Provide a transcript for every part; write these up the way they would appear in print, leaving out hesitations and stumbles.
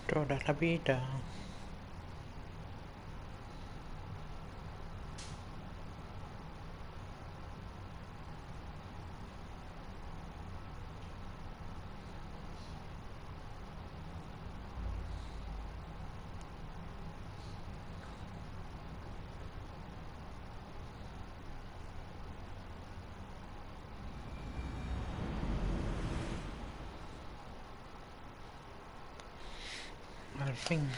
Toda la vida. Al fin.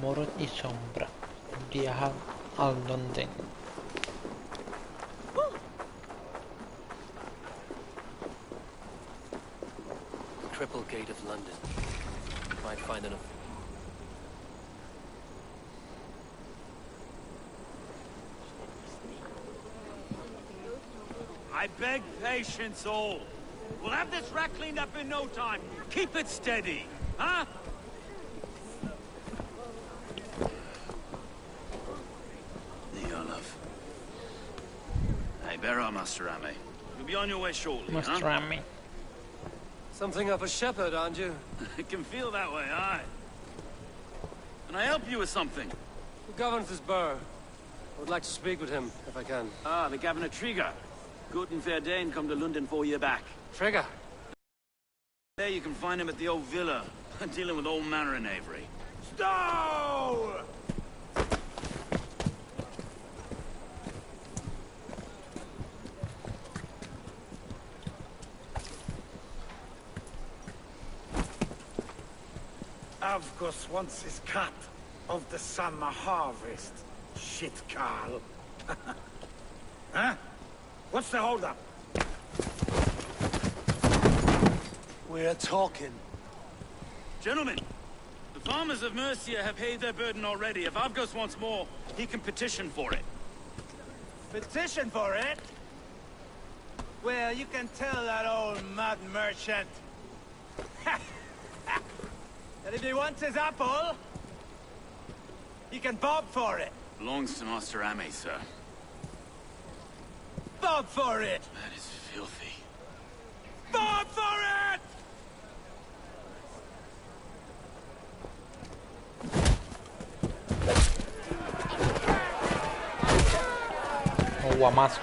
Muro y sombra. Viaja al Lunden. Triple gate of London. Might find enough. I beg patience all. We'll have this rat cleaned up in no time. Keep it steady, huh? Hey, bear up, Master Ame. You'll be on your way shortly, Master Ame. Something of a shepherd, aren't you? It can feel that way, aye. Can I help you with something? Who governs this burgh? I would like to speak with him, if I can. Ah, the Governor Trigger. Good and fair Dane come to London 4 years back. Trigger? There you can find him at the old villa, dealing with all manner of knavery. Stow! Avgos wants his cut of the summer harvest. Shit, Carl. Huh? What's the holdup? We're talking. Gentlemen, the farmers of Mercia have paid their burden already. If Avgos wants more, he can petition for it. Petition for it? Well, you can tell that old mud merchant that if he wants his apple, he can bob for it. Belongs to Master Ame, sir. Bob for it! That is filthy. Bob for it! Guamas.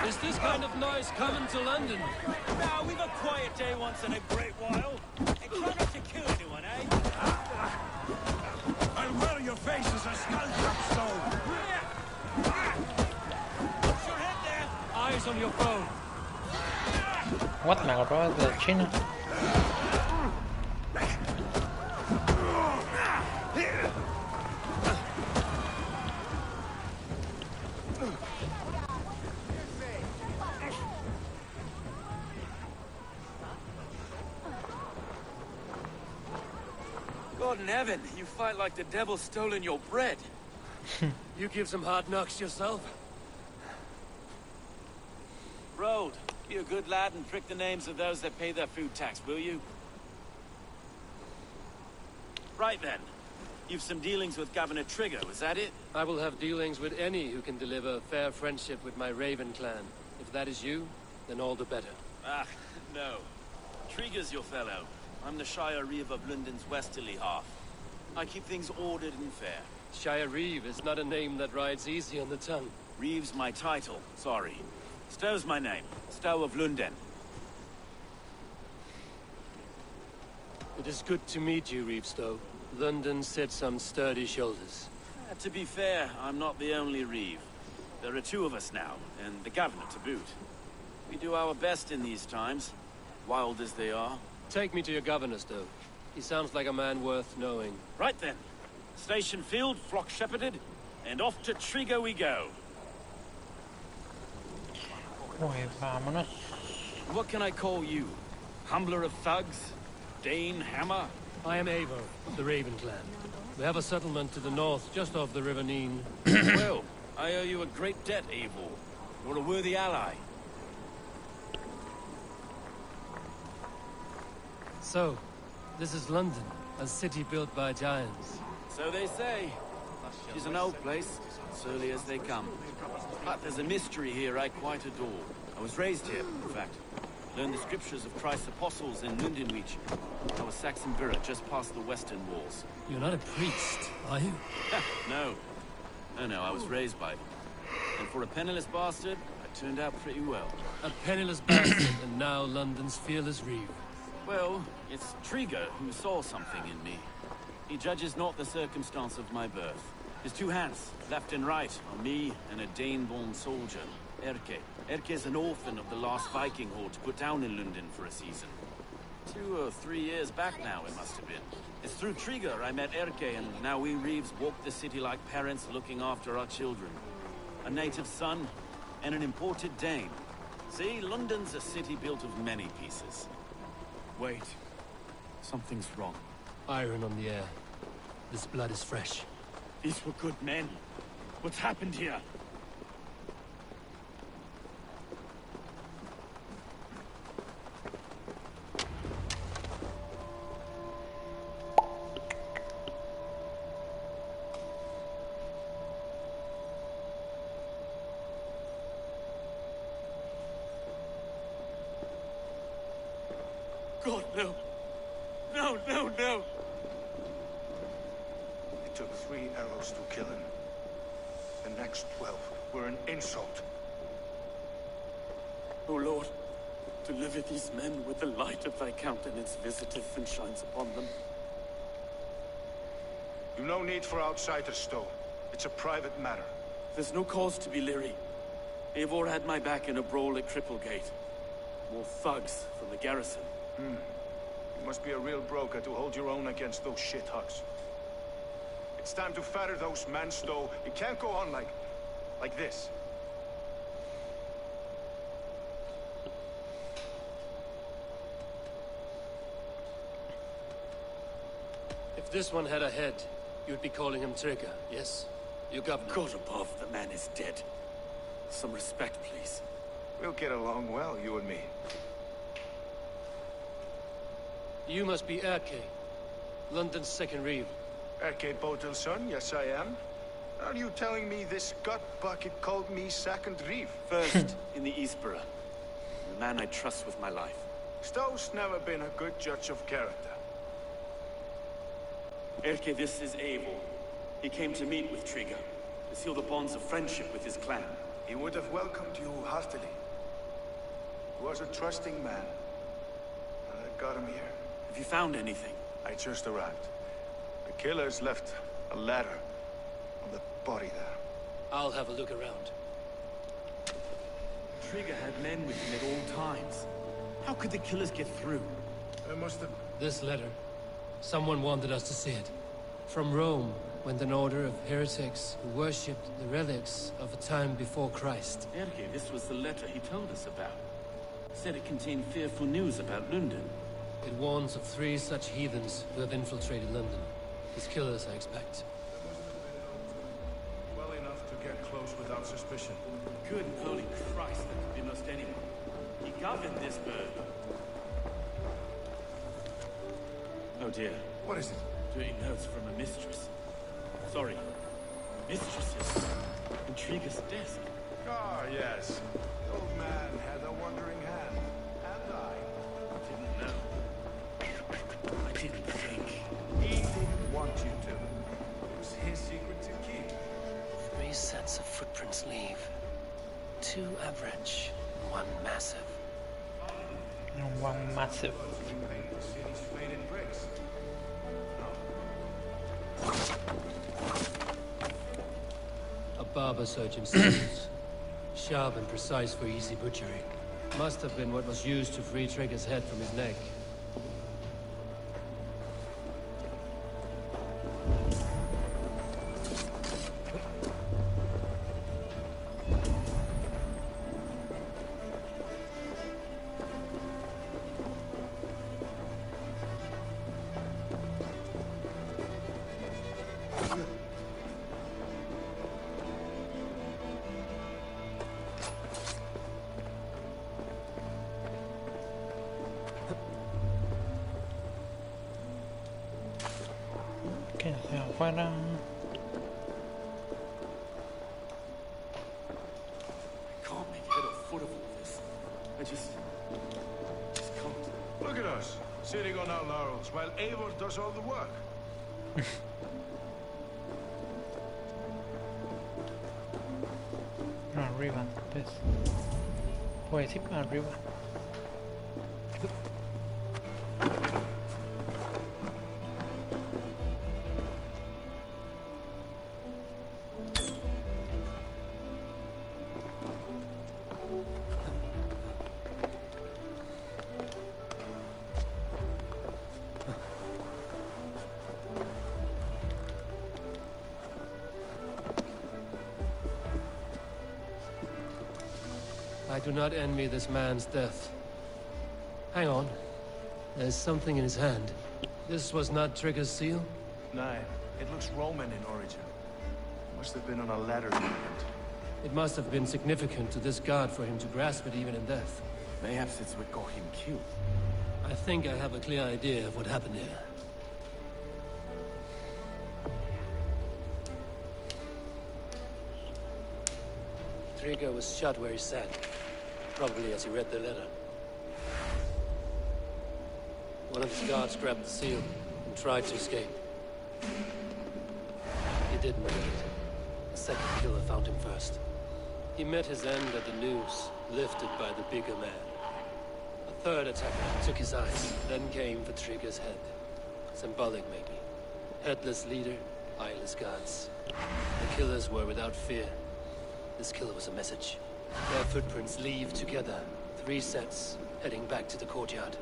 Is this kind of noise coming to London? Now, we've a quiet day once in a great while. And try not to kill anyone, eh? I'll wear your face as a skull stone. Put your head there. Eyes on your phone. What, me agarró de China. God in heaven, you fight like the devil's stolen your bread. You give some hard knocks yourself? Road, be a good lad and prick the names of those that pay their food tax, will you? Right then. You've some dealings with Governor Trigger, was that it? I will have dealings with any who can deliver fair friendship with my Raven clan. If that is you, then all the better. Ah, no. Trigger's your fellow. I'm the Shire Reeve of Lunden's westerly half. I keep things ordered and fair. Shire Reeve is not a name that rides easy on the tongue. Reeve's my title, sorry. Stow's my name. Stow of Lunden. It is good to meet you, Reeve Stow. London sits on sturdy shoulders. To be fair, I'm not the only Reeve. There are two of us now, and the governor to boot. We do our best in these times, wild as they are. Take me to your governor, Stow. He sounds like a man worth knowing. Right then. Station filled, flock shepherded, and off to Trigger we go. Pues vámonos. What can I call you? Humbler of thugs? Dane, Hammer? I am Eivor, of the Raven clan. We have a settlement to the north, just off the River Neen. Well, I owe you a great debt, Eivor. You're a worthy ally. So, this is London, a city built by giants. So they say. She's an old place, surly as they come. But there's a mystery here I quite adore. I was raised here, in fact. Learned the scriptures of Christ's apostles in Lunden region. I was Saxon Borough just past the western walls. You're not a priest, are you? No. No, I was raised by them. And for a penniless bastard, I turned out pretty well. A penniless bastard, and now London's fearless Reeve. Well, it's Trigger who saw something in me. He judges not the circumstance of my birth. His two hands, left and right, on me and a Dane-born soldier, Erke. Erke's an orphan of the last Viking horde put down in Lunden for a season. 2 or 3 years back now, it must have been. It's through Trigger I met Erke, and now we Reeves walk the city like parents looking after our children. A native son, and an imported Dane. See, Lunden's a city built of many pieces. Wait. Something's wrong. Iron on the air. This blood is fresh. These were good men. What's happened here? God, no. No, no, no. It took 3 arrows to kill him. The next 12 were an insult. O Lord, deliver these men with the light of thy countenance visiteth and shines upon them. You've no need for outsiders, Stow. It's a private matter. There's no cause to be leery. Eivor had my back in a brawl at Cripplegate. More thugs from the garrison. You must be a real broker to hold your own against those shithugs. It's time to fetter those men, Stow. It can't go on like this. If this one had a head, you'd be calling him Trigger, yes? You governor. God above, the man is dead. Some respect, please. We'll get along well, you and me. You must be Erke, London's second Reeve. Erke Botel's son, yes I am. Are you telling me this gut bucket called me second Reeve? First in the Eastborough. The man I trust with my life. Stow's never been a good judge of character. Erke, this is Eivor. He came to meet with Trigger, to seal the bonds of friendship with his clan. He would have welcomed you heartily. He was a trusting man. I got him here. Have you found anything? I just arrived. The killers left a ladder on the body there. I'll have a look around. Trigger had men with him at all times. How could the killers get through? I must have... This letter. Someone wanted us to see it. From Rome went an order of heretics who worshipped the relics of a time before Christ. Erke, this was the letter he told us about. Said it contained fearful news about Lunden. It warns of 3 such heathens who have infiltrated London. His killers, I expect. Well enough to get close without suspicion. Good holy Christ, that could be most anyone. He governed this bird. Oh dear. What is it? Doing notes from a mistress. Sorry. Mistresses. Intrigue's desk. Ah, yes. The old man had a wandering hand. And I. Didn't know. I didn't think. He didn't want you to. It was his secret to keep. 3 sets of footprints leave. 2 average, 1 massive. And one massive. We paint the city's faded bricks. A barber surgeon's tools. Sharp and precise for easy butchery. Must have been what was used to free Trigger's head from his neck. ¿Qué hacia afuera? I can't make head or foot of all this. I just can't. Look at us, sitting on our laurels while Eivor does all the work. No, arriba, pues. Pues sí, para arriba. I do not envy this man's death. Hang on. There's something in his hand. This was not Trigger's seal? No, it looks Roman in origin. Must have been on a ladder movement. It must have been significant to this god for him to grasp it even in death. Mayhaps it's what got him killed. I think I have a clear idea of what happened here. Trigger was shot where he sat. Probably as he read the letter. One of his guards grabbed the seal and tried to escape. He didn't make it. A second killer found him first. He met his end at the noose, lifted by the bigger man. A third attacker took his eyes, then came for Trigger's head. Symbolic, maybe. Headless leader, eyeless guards. The killers were without fear. This killer was a message. Their footprints leave together. 3 sets, heading back to the courtyard.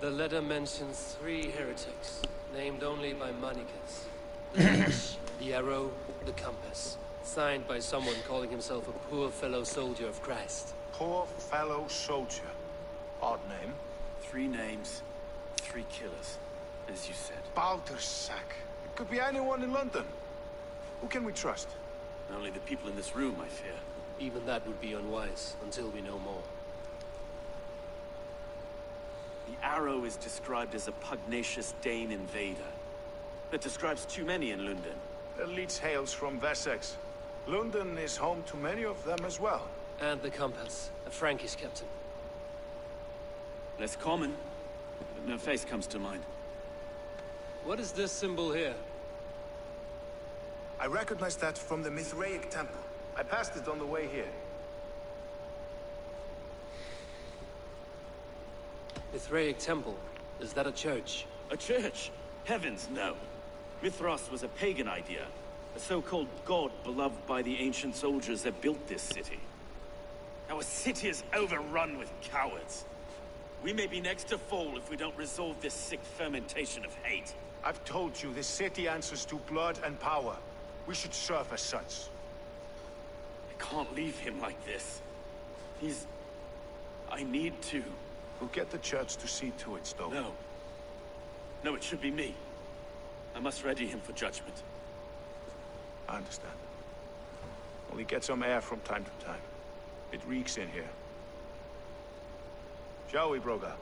The letter mentions 3 heretics, named only by Manicus. The leash, the arrow, the compass. Signed by someone calling himself a poor fellow soldier of Christ. Poor fellow soldier. Odd name. 3 names, 3 killers, as you said. Baldersack. It could be anyone in London. Who can we trust? Only the people in this room, I fear. Even that would be unwise, until we know more. The arrow is described as a pugnacious Dane invader. That describes too many in Lunden. The leech hails from Wessex. Lunden is home to many of them as well. And the compass, a Frankish captain. Less common, but no face comes to mind. What is this symbol here? I recognize that from the Mithraic temple. I passed it on the way here. Mithraic temple? Is that a church? A church? Heavens, no. Mithras was a pagan idea. A so-called god beloved by the ancient soldiers that built this city. Our city is overrun with cowards. We may be next to fall if we don't resolve this sick fermentation of hate. I've told you, this city answers to blood and power. We should serve as such. I can't leave him like this. I need to. We'll get the church to see to it, Stowe. No. No, it should be me. must ready him for judgment. I understand. Only get some air from time to time. It reeks in here. Shall we, Broga?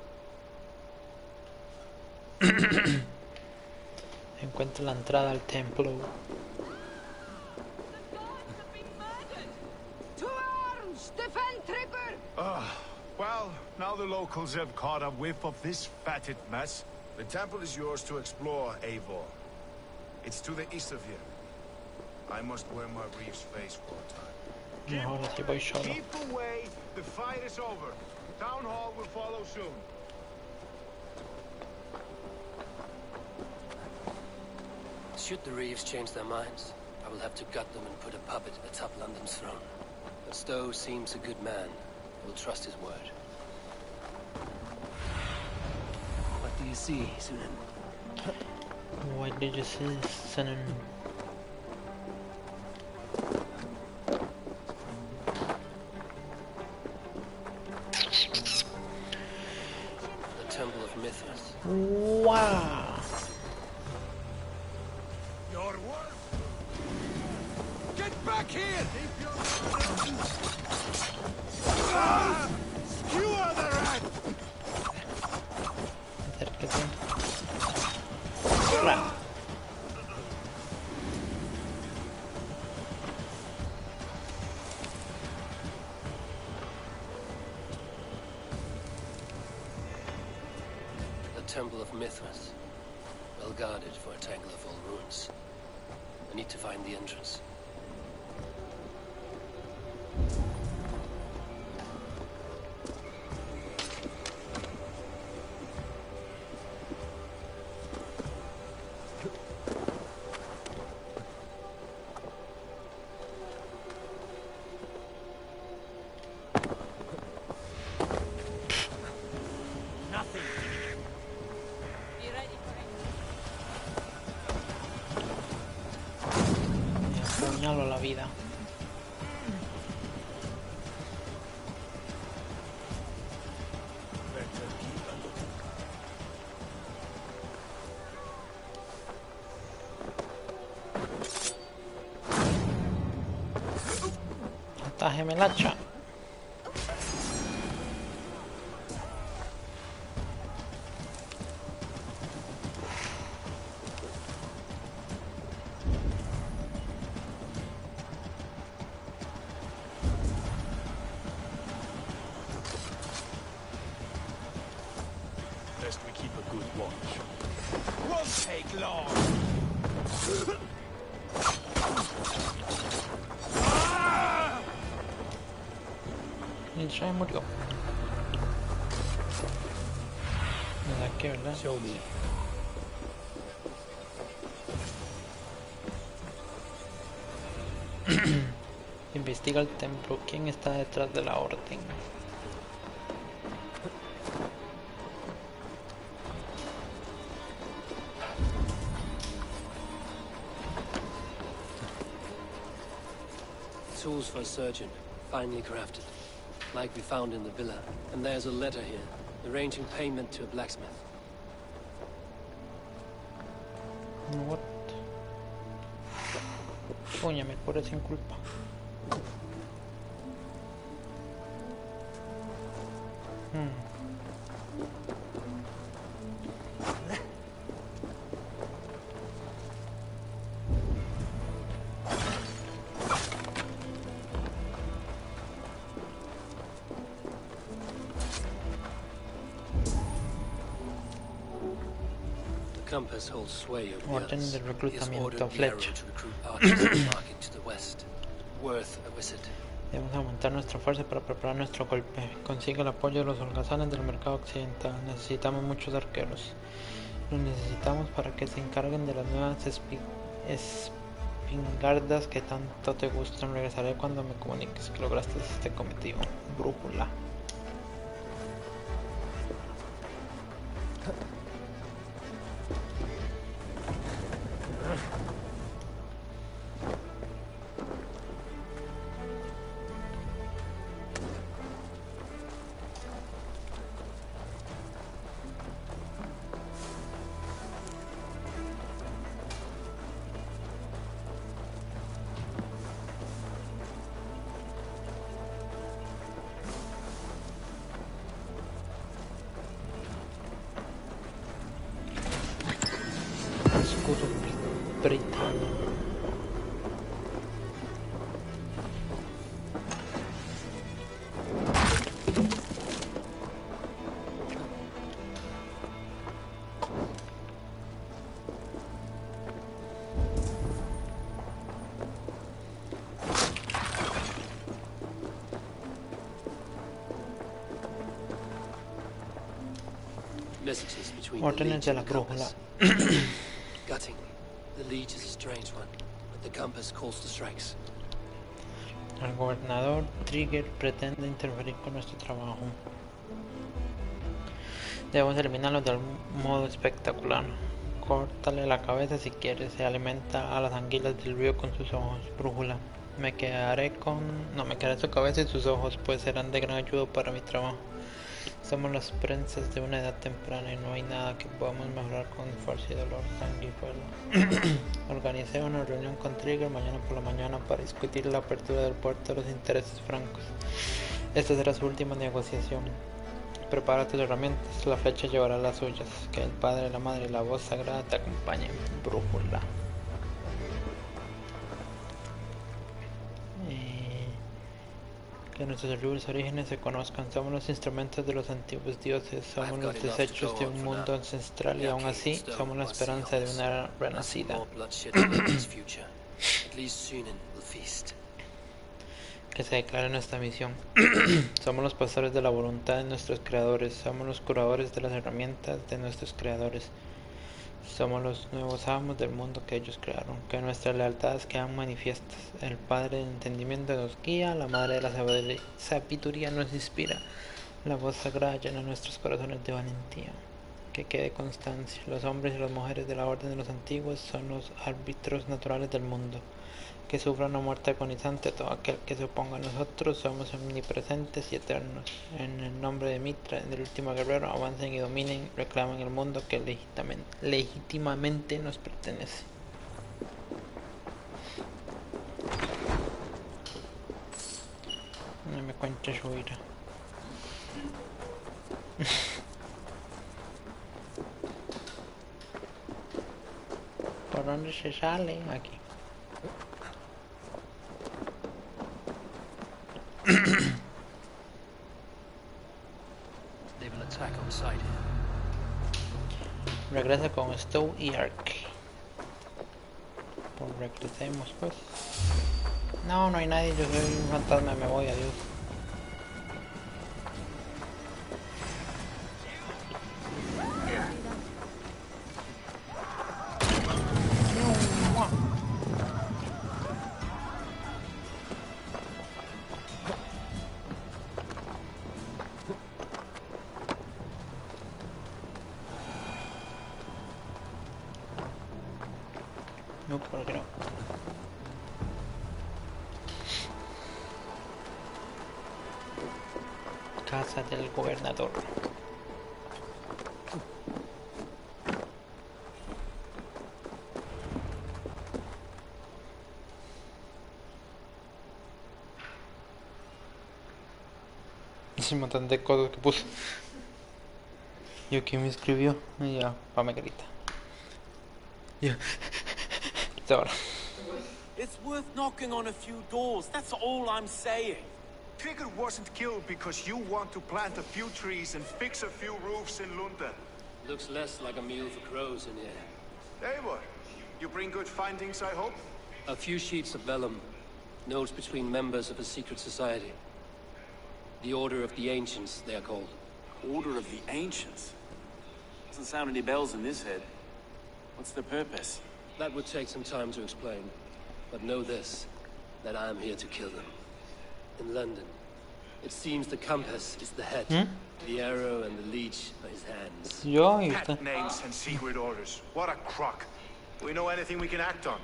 Encuentra la entrada al templo. Well, now the locals have caught a whiff of this fatted mess. The temple is yours to explore, Eivor. It's to the east of here. I must wear my reef's face for a time. No, ahora sí voy solo. Keep away. The fight is over. Town hall will follow soon. Should the Reeves change their minds, I will have to gut them and put a puppet atop London's throne. But Stowe seems a good man. I will trust his word. What do you see, Sunan? What did you see, Sunan? The Temple of Mithras. Wow! Your work. Get back here! Skewer the rat! Acérquese. Claro. The Temple of Mithras. Well guarded for a tangle of old ruins. I need to find the entrance. Apuñalo la vida. Atájeme el hacha. Best we keep a good watch. Won't take long. Y ya murió. Desde aquí, ¿verdad? Investiga el templo. ¿Quién está detrás de la orden? Tools for a surgeon, finely crafted. Like we found in the villa. And there's a letter here, arranging payment to a blacksmith. What? Coño, me cure sin culpa. Compass holds sway over the Orden others. del He has reclutamiento, ordered the arrow flecha. to recruit archers marking to the west. Worth a visit. Debemos aumentar nuestra fuerza para preparar nuestro golpe. Consigue el apoyo de los holgazanes del mercado occidental. Necesitamos muchos arqueros. Los necesitamos para que se encarguen de las nuevas espingardas que tanto te gustan. Regresaré cuando me comuniques que lograste este cometido. Brújula. Messages between the Órdenes Leech de and la the brújula. compass. Gutting. The Leech is a strange one, but the compass calls the strikes. El gobernador Trigger pretende interferir con nuestro trabajo. Debemos eliminarlo de algún modo espectacular. Córtale la cabeza si quieres. Se alimenta a las anguilas del río con sus ojos. Brújula. Me quedaré su cabeza y sus ojos, pues serán de gran ayuda para mi trabajo. Somos las prensas de una edad temprana y no hay nada que podamos mejorar con fuerza y dolor sanguijuelo. Organicé una reunión con Trigger mañana por la mañana para discutir la apertura del puerto de los intereses francos. Esta será su última negociación. Prepara tus herramientas, la flecha llevará las suyas. Que el Padre, la Madre y la voz sagrada te acompañen. Brújula. Que nuestros horribles orígenes se conozcan. Somos los instrumentos de los antiguos dioses. Somos los desechos de un mundo ancestral y aún así somos la esperanza de una era renacida. Que se declare nuestra misión. Somos los pastores de la voluntad de nuestros creadores. Somos los curadores de las herramientas de nuestros creadores. Somos los nuevos amos del mundo que ellos crearon. Que nuestras lealtades quedan manifiestas. El Padre del entendimiento nos guía. La Madre de la sabiduría nos inspira. La voz sagrada llena nuestros corazones de valentía. Que quede constancia. Los hombres y las mujeres de la orden de los antiguos son los árbitros naturales del mundo. Que sufra una muerte agonizante todo aquel que se oponga a nosotros. Somos omnipresentes y eternos. En el nombre de Mitra, del último guerrero, avancen y dominen, reclamen el mundo que legítimamente nos pertenece. No me cuente su ira. ¿Por dónde se sale? Aquí. They will attack on sight. Regresa con Stowe y Ark. Pues regresemos pues. No hay nadie, yo soy un fantasma, me voy, adiós. No, ¿por qué no? Casa del gobernador. Ese montón de cosas que puse. Yo que me escribió. Y ya, pa' me grita. Yo. Ahora. It's worth knocking on a few doors, that's all I'm saying. Trigger wasn't killed because you want to plant a few trees and fix a few roofs in Lunden. Looks less like a meal for crows in here. Eivor, you bring good findings, I hope? A few sheets of vellum. Notes between members of a secret society. The Order of the Ancients, they are called. Order of the Ancients? Doesn't sound any bells in this head. What's their purpose? That would take some time to explain. But know this, that I am here to kill them. In London, it seems the compass is the head. The arrow and the leech are his hands. Yo, y Pet usted. names and secret orders. What a crock. Do we know anything we can act on?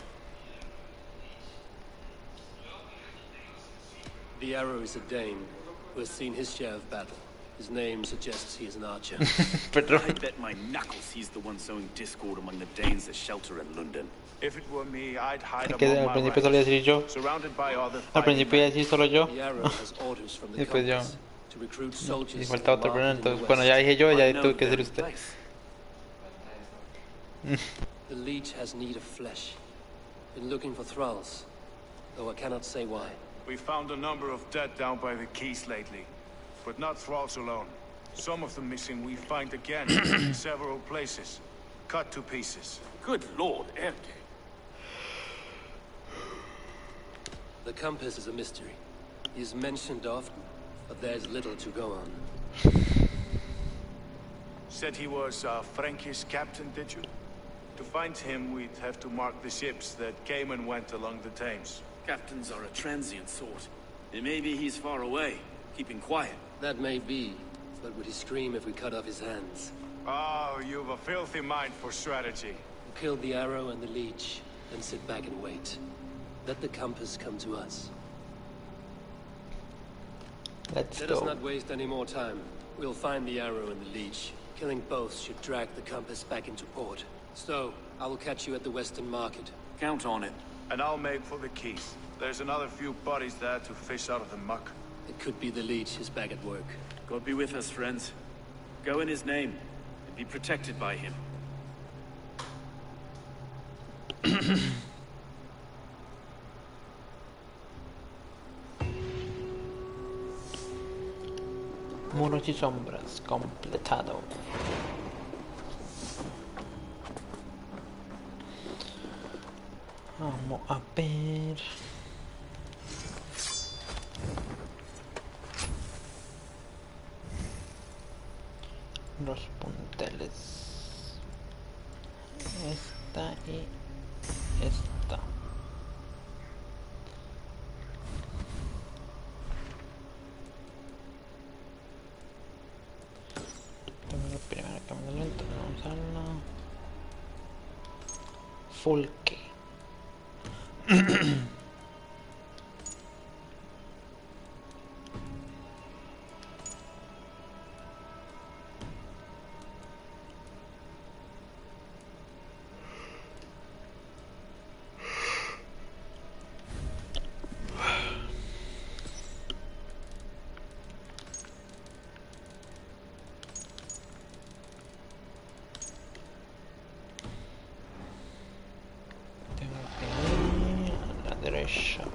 The arrow is a Dane who has seen his share of battle. His name suggests he is an archer. Perdón. I bet my knuckles he's the one sowing discord among the Danes that shelter in Lunden. If it were me, I'd hide Es que among al my principio solía ranks, decir yo. surrounded by other Al principio iba a fighting decir solo yo. The arrow has orders from the Y pues yo. compass to recruit soldiers Y to falta the otro, pero market in the entonces, bueno, west. ya dije yo, ya I know tuve que decir their usted. place. The leech has need of flesh. Been looking for thralls, though I cannot say why. We found a number of dead down by the quays lately, but not thralls alone. Some of the missing we find again in several places, cut to pieces. Good lord, Erke. The compass is a mystery. He is mentioned often, but there's little to go on. Said he was Frankish captain, did you? To find him, we'd have to mark the ships that came and went along the Thames. Captains are a transient sort. It may be he's far away, keeping quiet. That may be, but would he scream if we cut off his hands? Oh, you've a filthy mind for strategy. We'll kill the arrow and the leech, then sit back and wait. Let the compass come to us. Let's Let us go. not waste any more time. We'll find the arrow and the leech. Killing both should drag the compass back into port. So, I will catch you at the Western Market. Count on it. And I'll make for the keys. There's another few bodies there to fish out of the muck. It could be the leech is back at work. God be with us, friends. Go in his name, and be protected by him. Muros y sombras, completado. Vamos a ver. Los punteles. Esta y esta. Primero camino lento, vamos a usarla. Fulke. Derecha.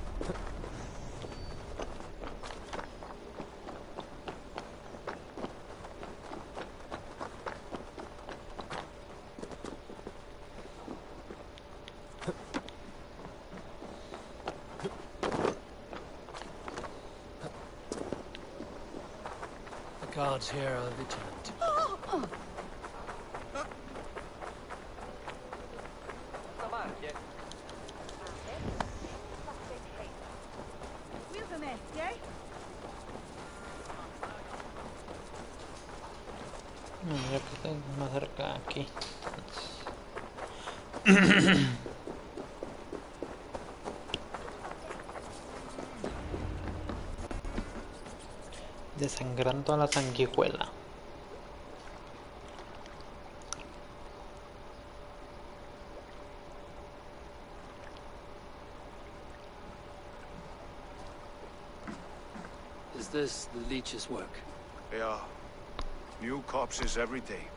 The guards here are vigilant. Ya que estoy más cerca de aquí. Desangrando a la sanguijuela. Is this the leech's work? Yeah. New corpses every day.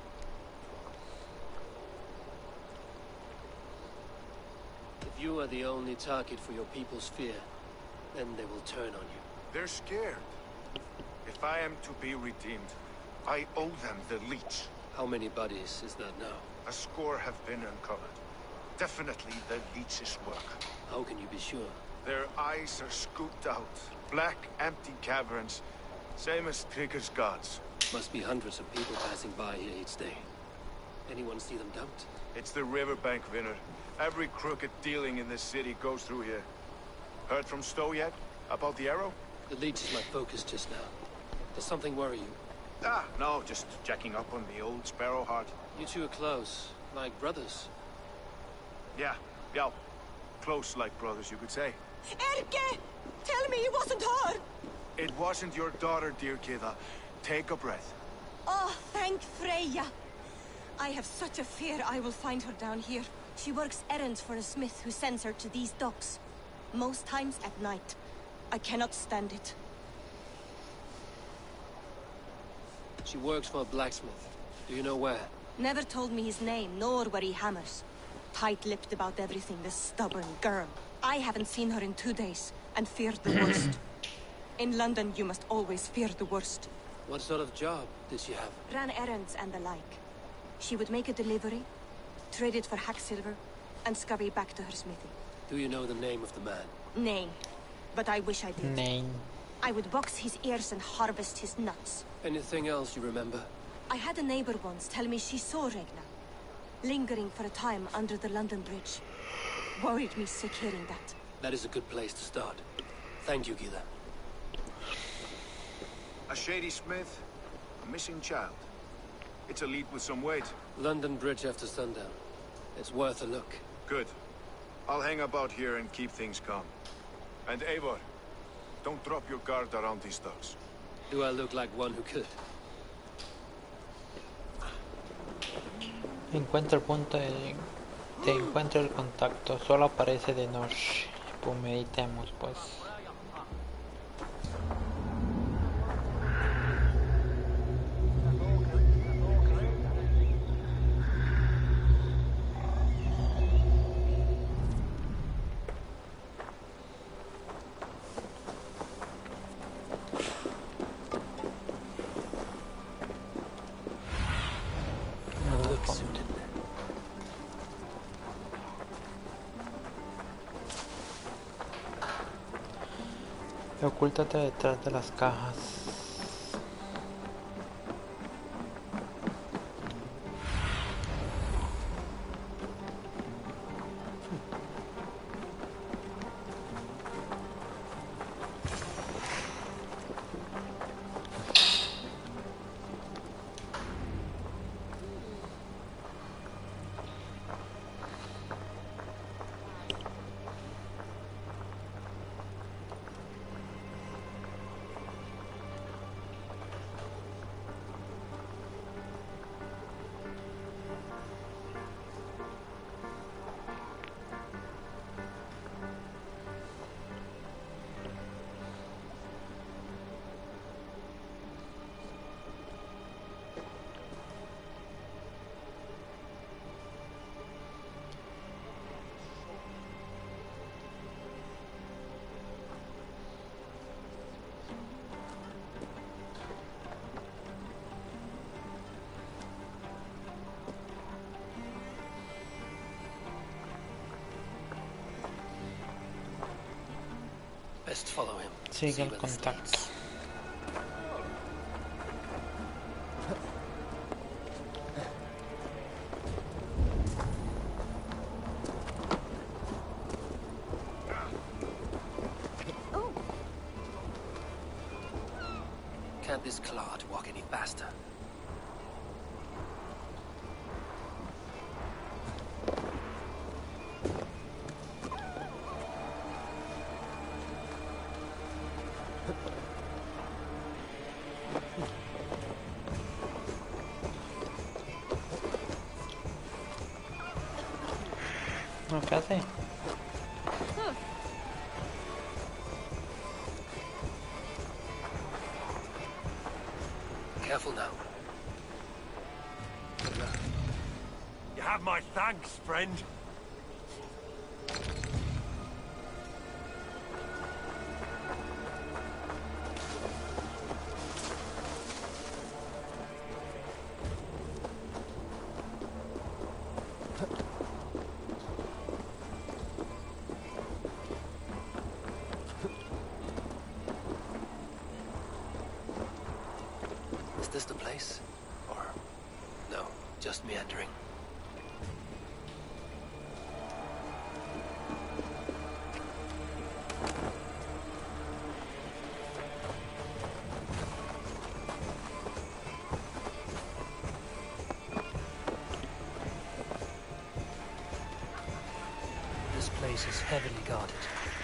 If you are the only target for your people's fear, then they will turn on you. They're scared. If I am to be redeemed, I owe them the leech. How many bodies is that now? A score have been uncovered. Definitely the leech's work. How can you be sure? Their eyes are scooped out. Black, empty caverns. Same as Trigger's gods. Must be hundreds of people passing by here each day. Anyone see them dumped? It's the riverbank, Vinner. Every crooked dealing in this city goes through here. Heard from Stowe yet? About the arrow? The leech is my focus just now. Does something worry you? Ah, no, just checking up on the old Sparrowheart. You two are close, like brothers. Yeah, close like brothers, you could say. Erke! Tell me it wasn't her! It wasn't your daughter, dear Kida. Take a breath. Oh, thank Freya. I have such a fear I will find her down here. She works errands for a smith who sends her to these docks. Most times at night. I cannot stand it. She works for a blacksmith. Do you know where? Never told me his name, nor where he hammers. Tight-lipped about everything, this stubborn girl. I haven't seen her in 2 days, and feared the worst. In London, you must always fear the worst. What sort of job did she have? Ran errands and the like. She would make a delivery, trade it for hack silver, and scurry back to her smithy. Do you know the name of the man? Nay, but I wish I did. Name. I would box his ears and harvest his nuts. Anything else you remember? I had a neighbor once tell me she saw Regna, lingering for a time under the London Bridge. Worried me sick hearing that. That is a good place to start. Thank you, Gila. A shady smith, a missing child. It's a lead with some weight. London Bridge after sundown. It's worth a look. Good. I'll hang about here and keep things calm. And Eivor, don't drop your guard around these dogs. Do I look like one who could? Encuentra el punto de... Te encuentra el contacto. Solo aparece de noche. Pues meditemos, pues. Ocúltate detrás de las cajas. Best follow him. Sigue See el where this contacto. leads. Can't this clod walk any faster? No, ¿qué hace? Careful now. You have my thanks, friend. Is this the place? Or... no, just meandering? This place is heavily guarded.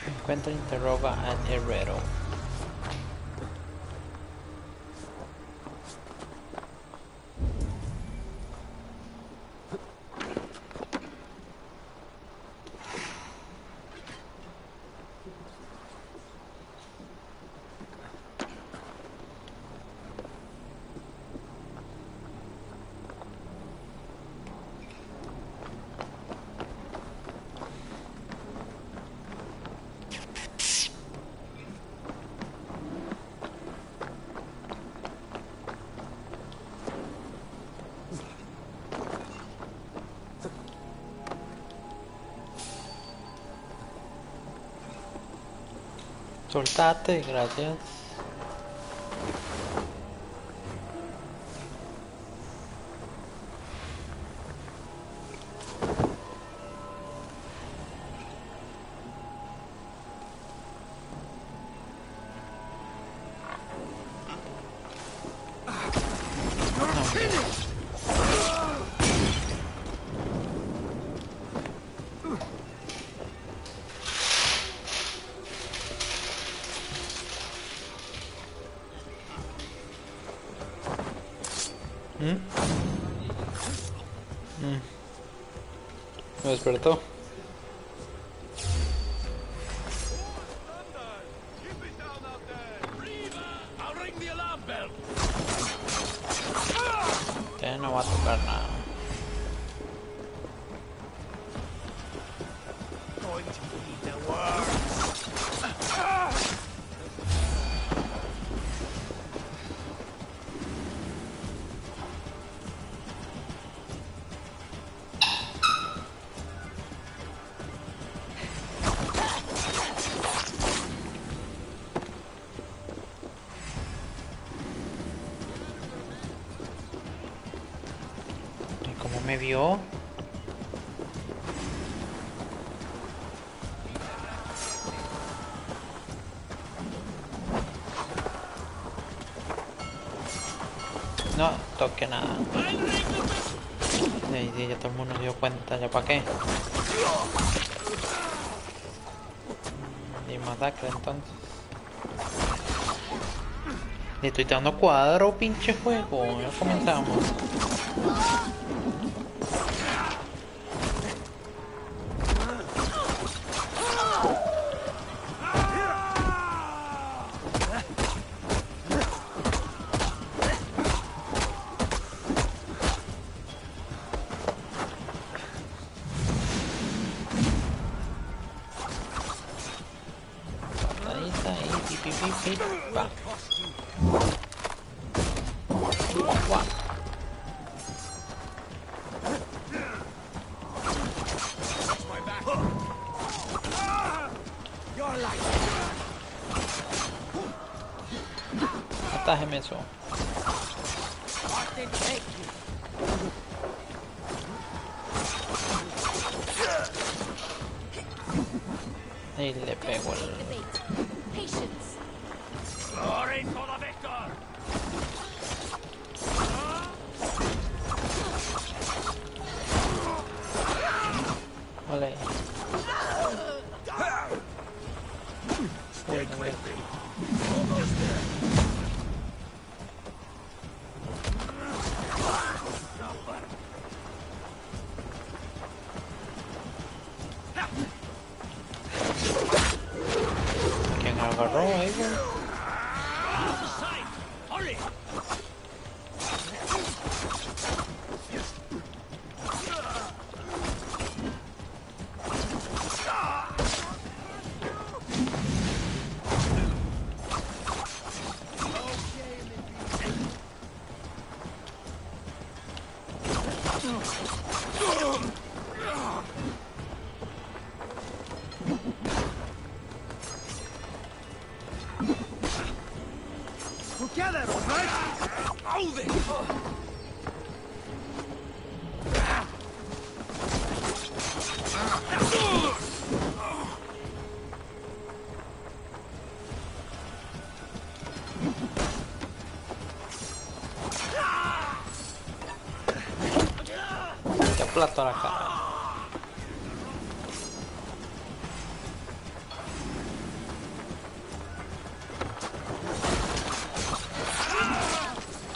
Encuentra e interroga al herrero. Soltate, gracias. Me despertó. No va a tocar nada. ¿Cómo me vio? No toque nada. Sí, ya todo el mundo se dio cuenta, ¿ya para qué? Y masacre entonces. Le estoy dando cuadro, pinche juego. Ya comenzamos. Atájeme eso. Y le pego el... Vale. ¿Quién agarró ahí, güey? Te aplasto la cara.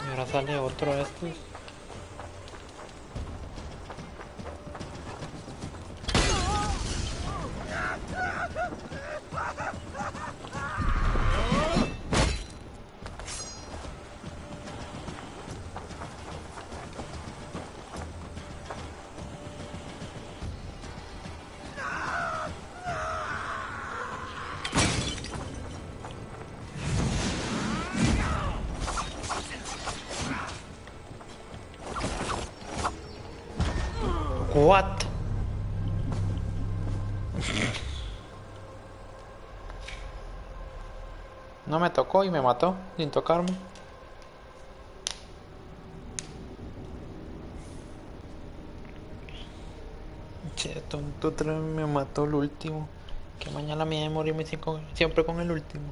Y ahora sale otro de estos. What? No me tocó y me mató sin tocarme. Che, tonto otra vez me mató el último. Que mañana me voy a morirme siempre con el último.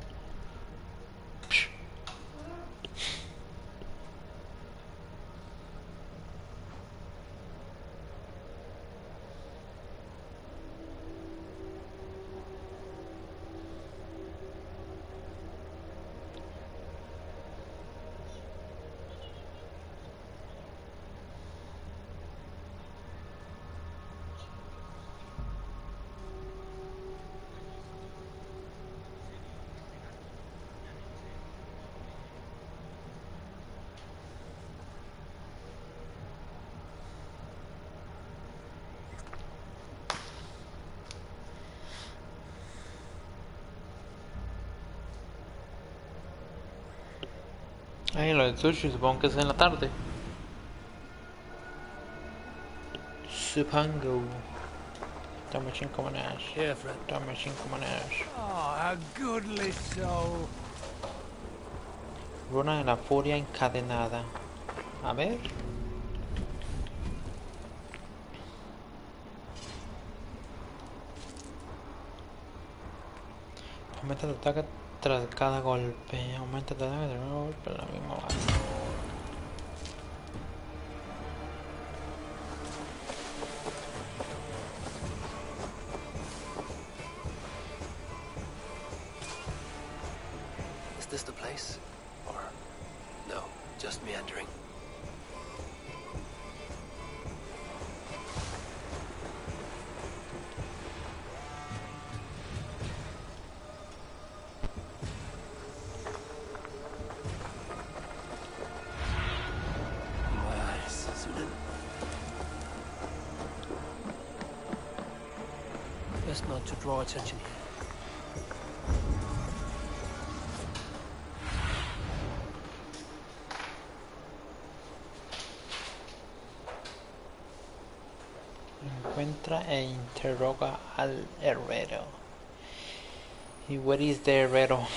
Ay, lo del sushi supongo que es en la tarde. Supongo. Dame 5 monedas. Here, friend. Dame 5 monedas. Oh, a goodly soul. Runa de la furia encadenada. A ver. Aumenta el ataque tras cada golpe. Aumenta el ataque tras cada golpe en la misma base. Is this the place? Or no, just meandering? Best not to draw attention here. Encuentra e interroga al herrero. ¿Y where is the herrero?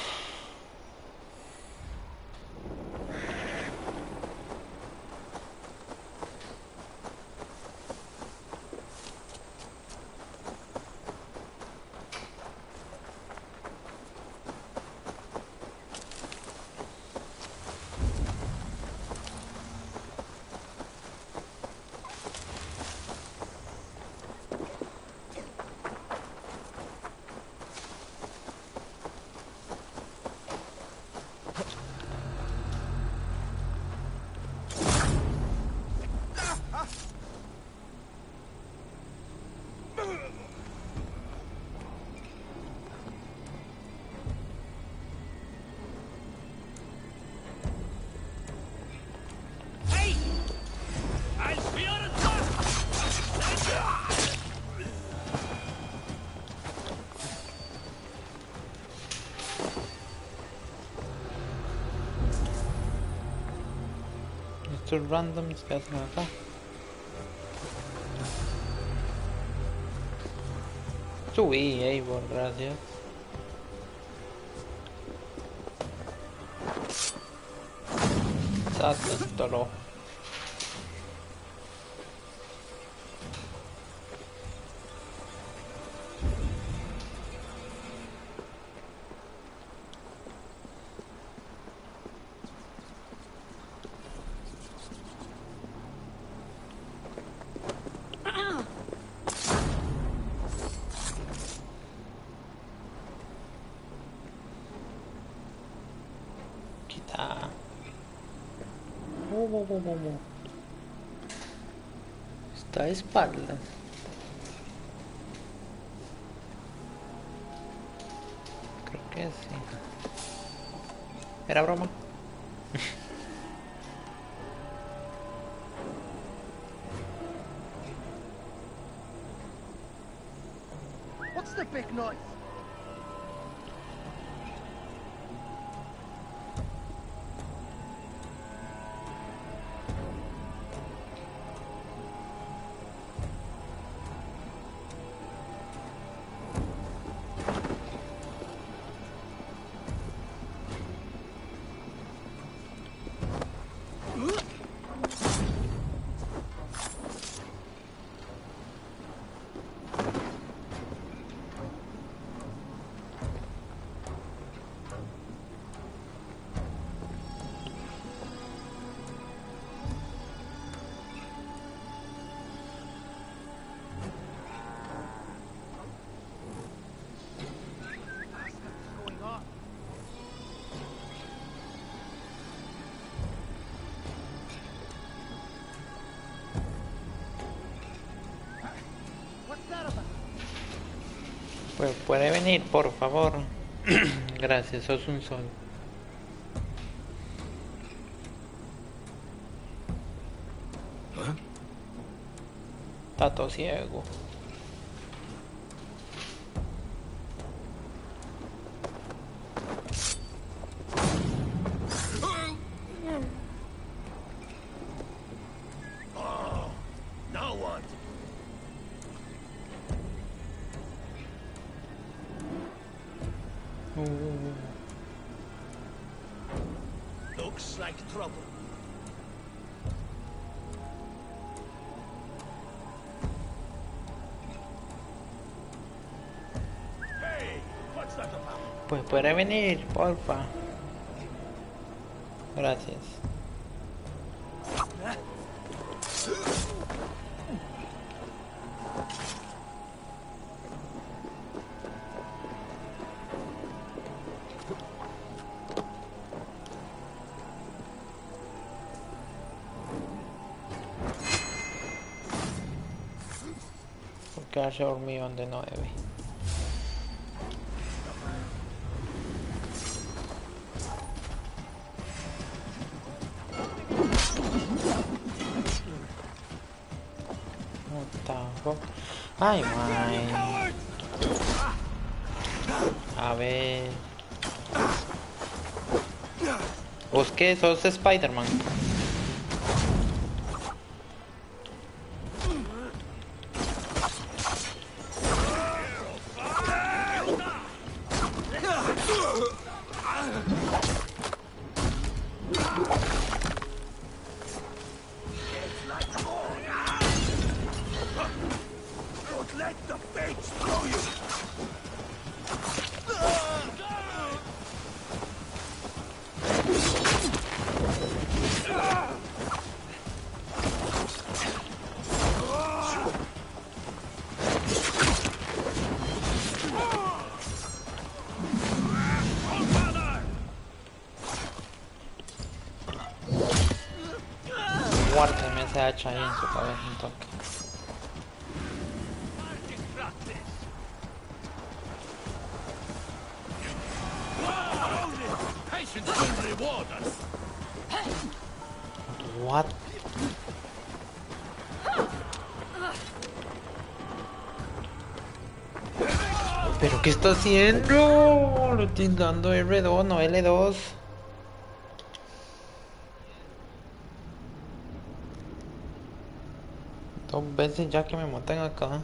Estos randoms que hacen acá. Subí, Eivor, gracias. Sátalo. Está de espaldas. Creo que sí. Era broma. What's the big noise? Pues puede venir, por favor. Gracias, sos un sol. Tato ciego. like trouble. Hey, what's that about? Pues puede venir, porfa. Gracias. Por quedarse dormido donde no debe. Ay, my. A ver. ¿Vos qué? ¿Sos Spider-Man? Guárdeme esa hacha ahí en su cabeza un toque. What? ¿Pero qué está haciendo? Lo estoy dando R2, no L2. Dos veces ya que me matan acá.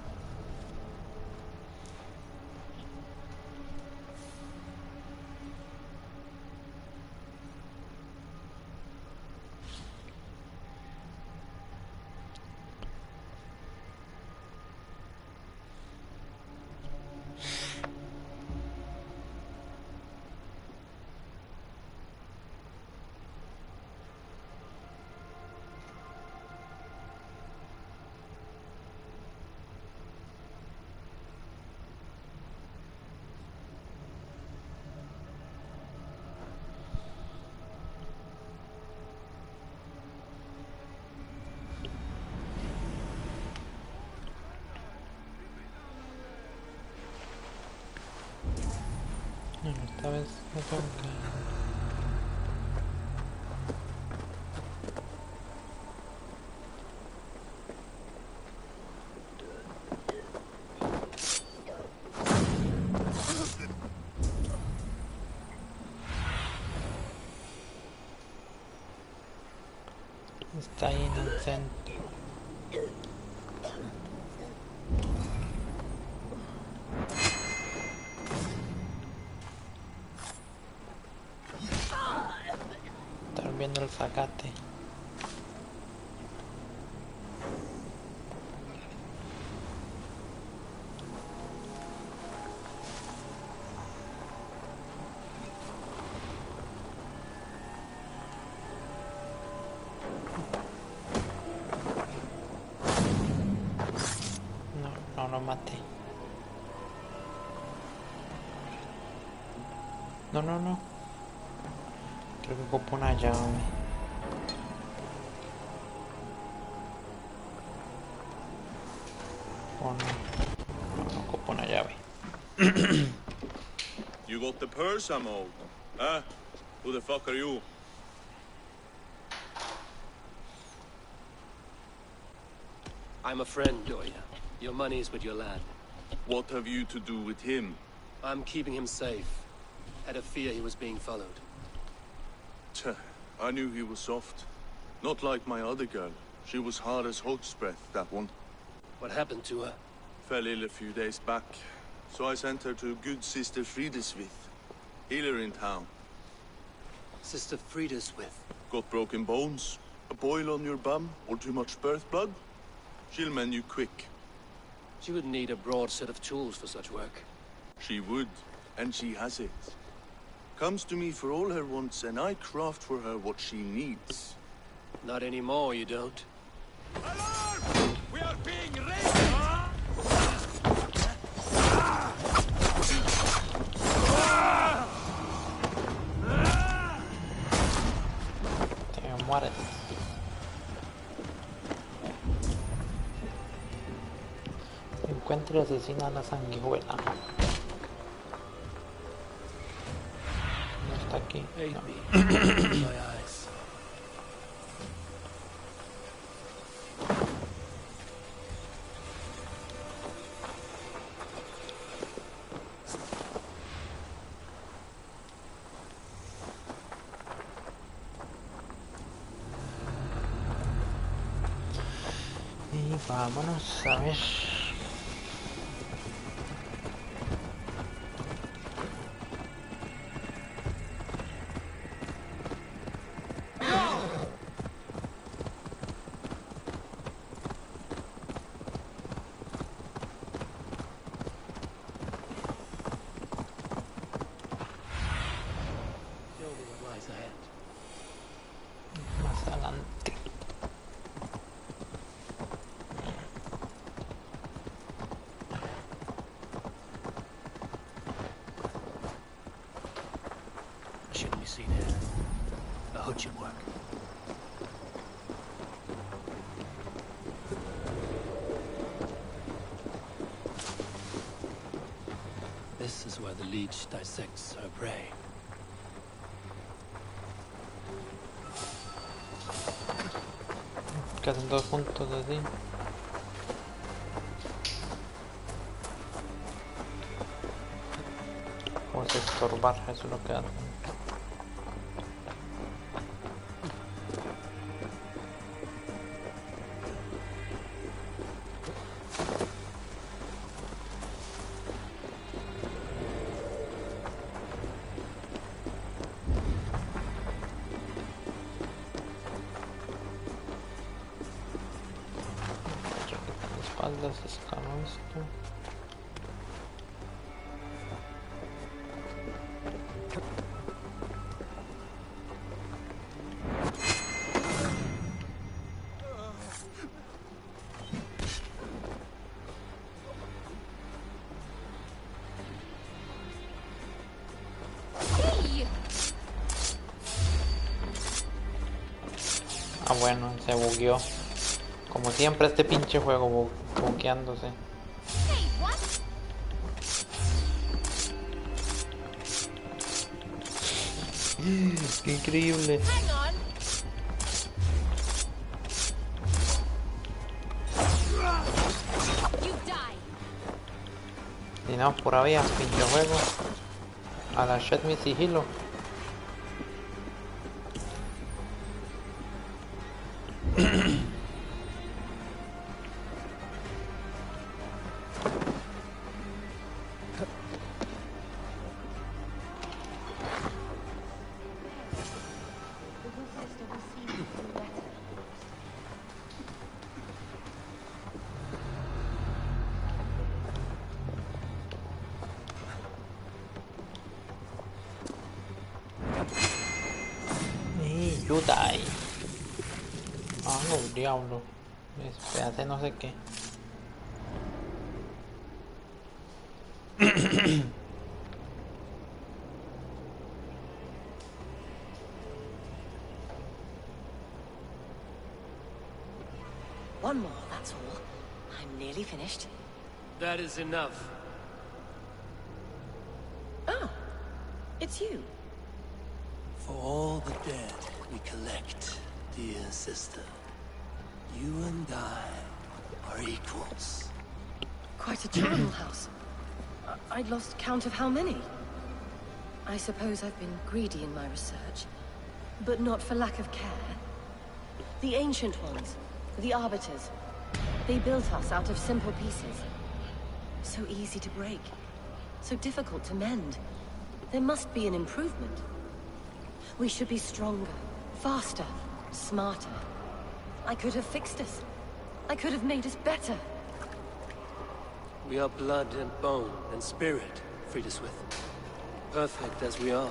No, esta vez no tengo que... Está ahí en el centro. Estar viendo el zacate. No lo maté. No. Creo que ocupo una llave. O no ocupo una llave. You got the purse, I'm old. Huh? Who the fuck are you? I'm a friend, Doya. Your money's with your lad. What have you to do with him? I'm keeping him safe. Had a fear he was being followed. Tch, I knew he was soft. Not like my other girl. She was hard as hog's breath, that one. What happened to her? Fell ill a few days back. So I sent her to good Sister Frideswith. Healer in town. Sister Frideswith. Got broken bones, a boil on your bum, or too much birth blood? She'll mend you quick. She would need a broad set of tools for such work. She would, and she has it. Comes to me for all her wants, and I craft for her what she needs. Not anymore, you don't. Alarm! We are being raided! Damn, what is... Encuentre y asesina a la sanguijuela. No está aquí. Aid No. me. My eyes. Y vámonos a ver. Show me what lies ahead. Más adelante. Shouldn't be seen here. A hood should work. This is where the leech dissects her prey. Que hacen dos juntos así. O es estorbar, eso es lo que hacen. Espaldas, escaló esto. Ah, bueno, se bugueó. Como siempre este pinche juego bugueándose. Qué increíble. Y no, pura vida, pinche juego. A la shit mi sigilo. You die. Ah, no, diablo. Espérate, no sé qué. One more, that's all. I'm nearly finished. That is enough. Oh, it's you. For all the dead we collect, dear sister, you and I are equals. Quite a charnel house. I'd lost count of how many. I suppose I've been greedy in my research, but not for lack of care. The ancient ones, the arbiters, they built us out of simple pieces. So easy to break, so difficult to mend. There must be an improvement. We should be stronger, Faster. Smarter. I could have fixed us. I could have made us better. We are blood and bone and spirit, Friedeswith. Perfect as we are.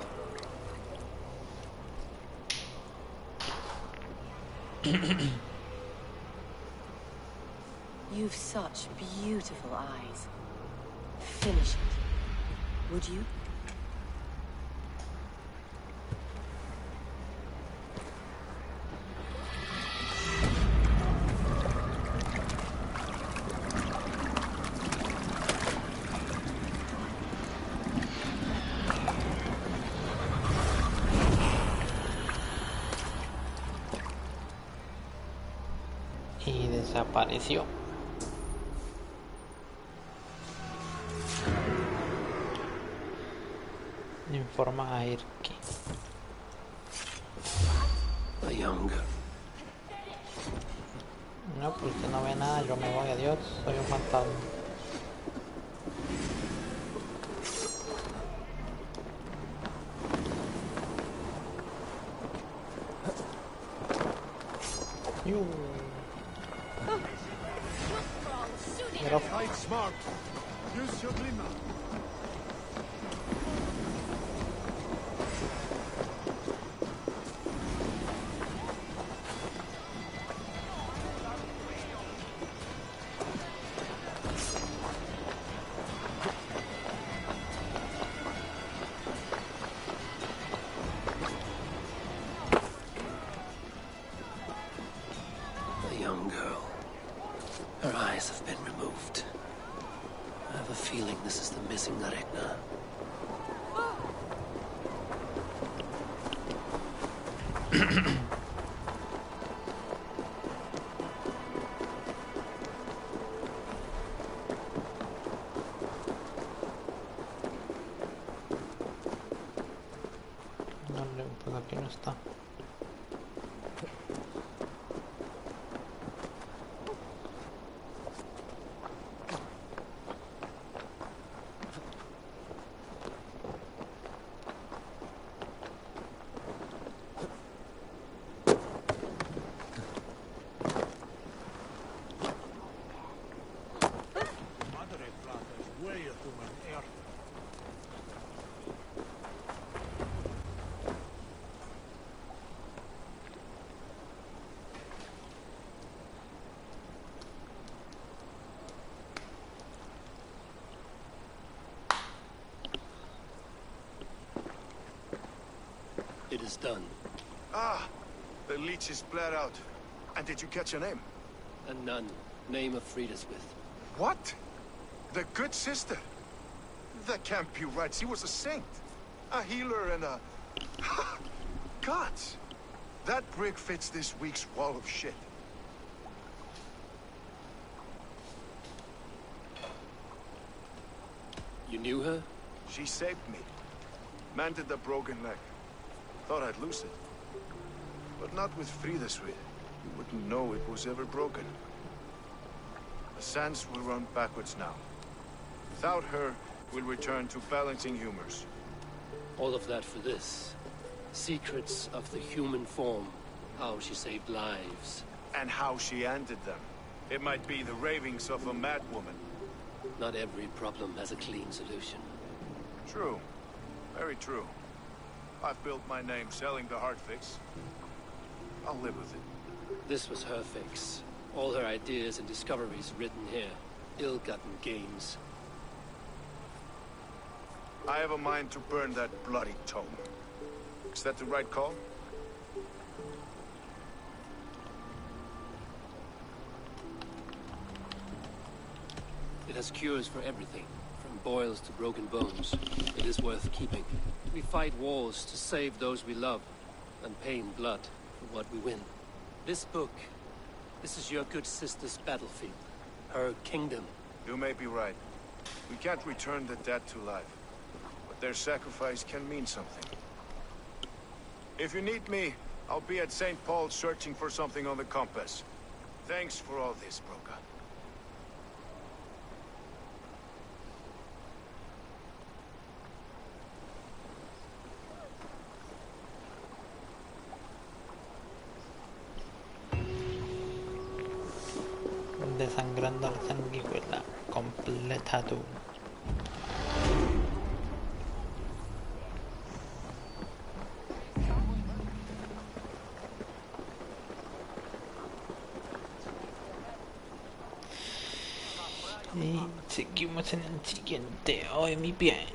You've such beautiful eyes. Finish it. Would you? Y desapareció. Informa a Erke. A younger. No, pues usted no ve nada, yo me voy, adiós, soy un fantasma. Fight smart. Use your glimmer. A young girl. Her eyes have been removed. I have a feeling this is the missing Regna. Dale, pues aquí no está. It is done. Ah, the leech is bled out. And did you catch her name? A nun, name of Friedeswith. What? The good sister? That can't be right. She was a saint. A healer and a... Gods! That brick fits this week's wall of shit. You knew her? She saved me. Mended the broken leg. Thought I'd lose it. But not with Friedeswith. You wouldn't know it was ever broken. The sands will run backwards now. Without her, we'll return to balancing humors. All of that for this. Secrets of the human form. How she saved lives. And how she ended them. It might be the ravings of a madwoman. Not every problem has a clean solution. True. Very true. I've built my name selling the heart fix. I'll live with it. This was her fix. All her ideas and discoveries written here. Ill-gotten gains. I have a mind to burn that bloody tome. Is that the right call? It has cures for everything, from boils to broken bones. It is worth keeping. We fight wars to save those we love, and pay in blood for what we win. This book, this is your good sister's battlefield. Her kingdom. You may be right. We can't return the dead to life. But their sacrifice can mean something. If you need me, I'll be at St. Paul's searching for something on the compass. Thanks for all this, Broca. desangrando a la sanguijuela. Completado. Y seguimos en el siguiente. ¡Ay, mi pie!